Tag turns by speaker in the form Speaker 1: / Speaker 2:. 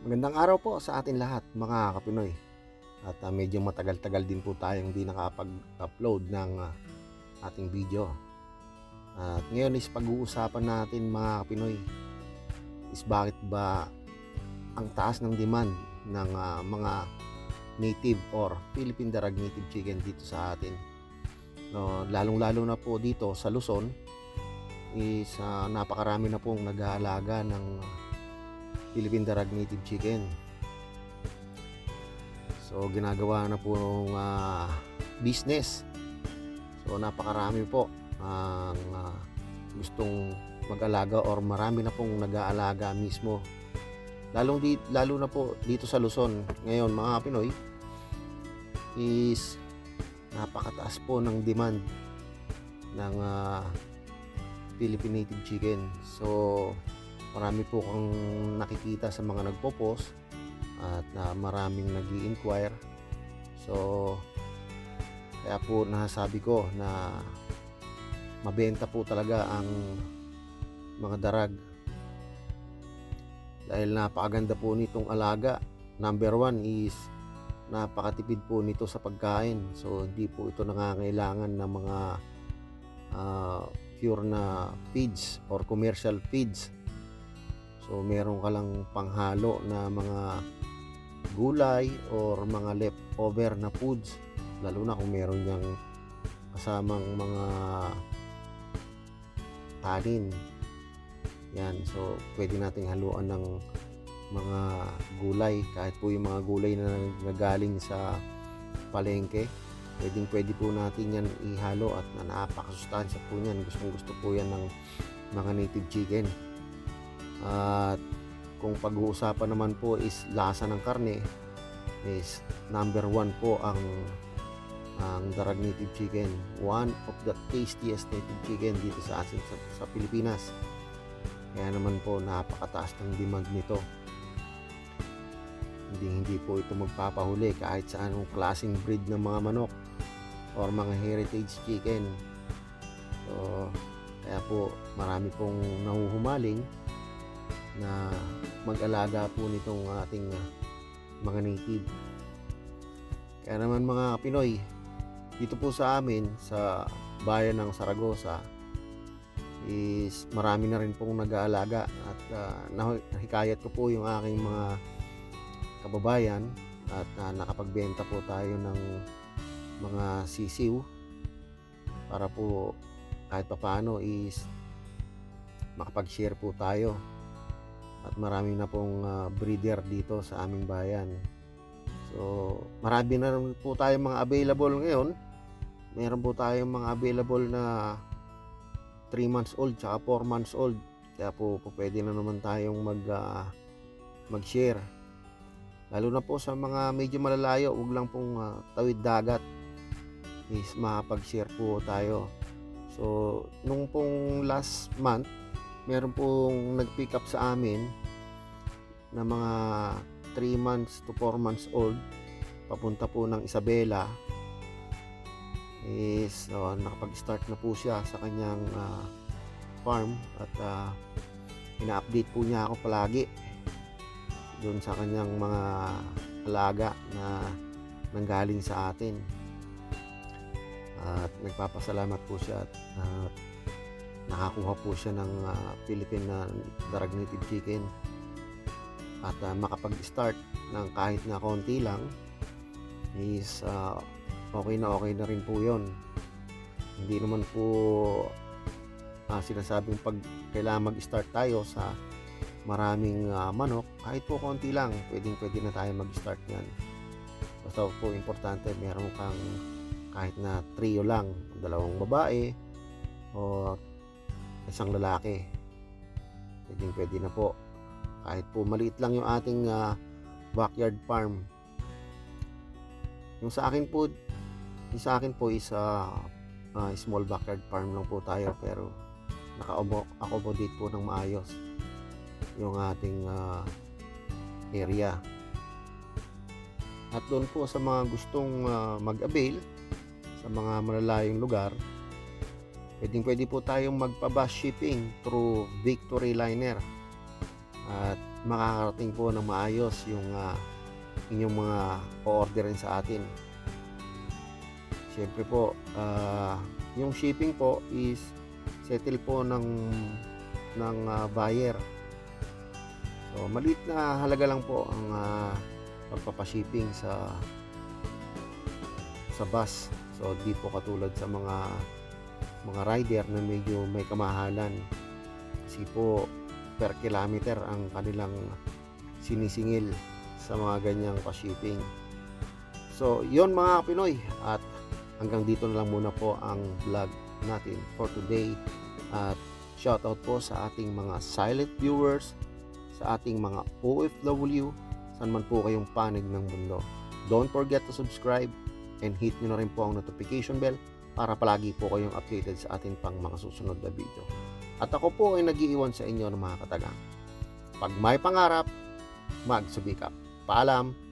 Speaker 1: Magandang araw po sa atin lahat mga Kapinoy. At medyo matagal-tagal din po tayong hindi nakapag-upload ng ating video. At ngayon is pag-uusapan natin mga Kapinoy is bakit ba ang taas ng demand ng mga native or Philippine Darag native chicken dito sa atin. No, lalong-lalo na po dito sa Luzon is napakarami na pong nag-aalaga ng Philippine Darag native chicken. So ginagawa na po ng business. So napakarami po ang gustong mag-alaga or marami na pong nag-aalaga mismo. Lalo na po dito sa Luzon ngayon mga Pinoy is napakataas po ng demand ng Philippine native chicken. So marami po kang nakikita sa mga nagpo-post at maraming nag-i-inquire. So kaya po nasabi ko na mabenta po talaga ang mga darag dahil napakaganda po nitong alaga. Number one is napakatipid po nito sa pagkain. So hindi po ito nangangailangan ng mga pure na feeds or commercial feeds. So meron ka lang panghalo na mga gulay or mga leftover na foods, lalo na kung meron niyang kasamang mga kanin. Yan, so pwede nating haluan ng mga gulay, kahit po yung mga gulay na nagaling sa palengke. Pwede po natin yan ihalo at napakasustansya po niyan. Gusto po yan ng mga native chicken. At kung pag-uusapan naman po is lasa ng karne, is number one po ang Darag native chicken. One of the tastiest native chicken dito sa atin sa Pilipinas. Kaya naman po napakataas ng demand nito. Hindi po ito magpapahuli kahit sa anong klaseng breed ng mga manok or mga heritage chicken. So kaya po marami pong nahuhumaling na mag-alaga po nitong ating mga native. Kaya naman mga Pinoy, dito po sa amin sa bayan ng Saragosa is marami na rin pong nag-aalaga at nahikayat ko po yung aking mga kababayan at nakapagbenta po tayo ng mga sisiw para po kahit paano is makapag-share po tayo. At marami na pong breeder dito sa aming bayan. So marami na rin po tayong mga available ngayon. Meron po tayong mga available na 3 months old tsaka 4 months old. Kaya po pwede na naman tayong mag-share. Lalo na po sa mga medyo malalayo, huwag lang pong tawid dagat is makapag-share po tayo. So nung pong last month, meron pong nag-pick up sa amin na mga 3 months to 4 months old papunta po ng Isabela is nakapag-start na po siya sa kanyang farm at ina-update po niya ako palagi doon sa kanyang mga alaga na nanggaling sa atin at nagpapasalamat po siya at nakakuha po siya ng Philippine Darag native chicken at makapag-start ng kahit na konti lang is okay na rin po yon. Hindi naman po sinasabing pag kailangan mag-start tayo sa maraming manok, kahit po konti lang pwede na tayo mag-start yan. Basta po importante meron kang kahit na trio lang, 2 babae o isang lalaki, pwede na po. Kahit po maliit lang yung ating backyard farm. Yung sa akin po is small backyard farm lang po tayo, pero naka-accommodate po ng maayos yung ating area. At doon po sa mga gustong mag-avail sa mga malalayong lugar, pwede po tayong magpa-bus shipping through Victory Liner. at makakarating po ng maayos yung inyong mga o-orderin sa atin. Siyempre po, yung shipping po is settle po ng buyer. So maliit na halaga lang po ang pagpapashipping sa bus. So di po katulad sa mga rider na medyo may kamahalan, kasi po per kilometer ang kanilang sinisingil sa mga ganyang pa-shipping. So yon mga Pinoy, at hanggang dito na lang muna po ang vlog natin for today, at shoutout po sa ating mga silent viewers, sa ating mga OFW, saan man po kayong panig ng mundo. Don't forget to subscribe and hit nyo na rin po ang notification bell para palagi po kayong updated sa atin pang mga susunod na video. At ako po ay nag-iiwan sa inyo ng mga katagang. Pag may pangarap, magsubikap. Paalam!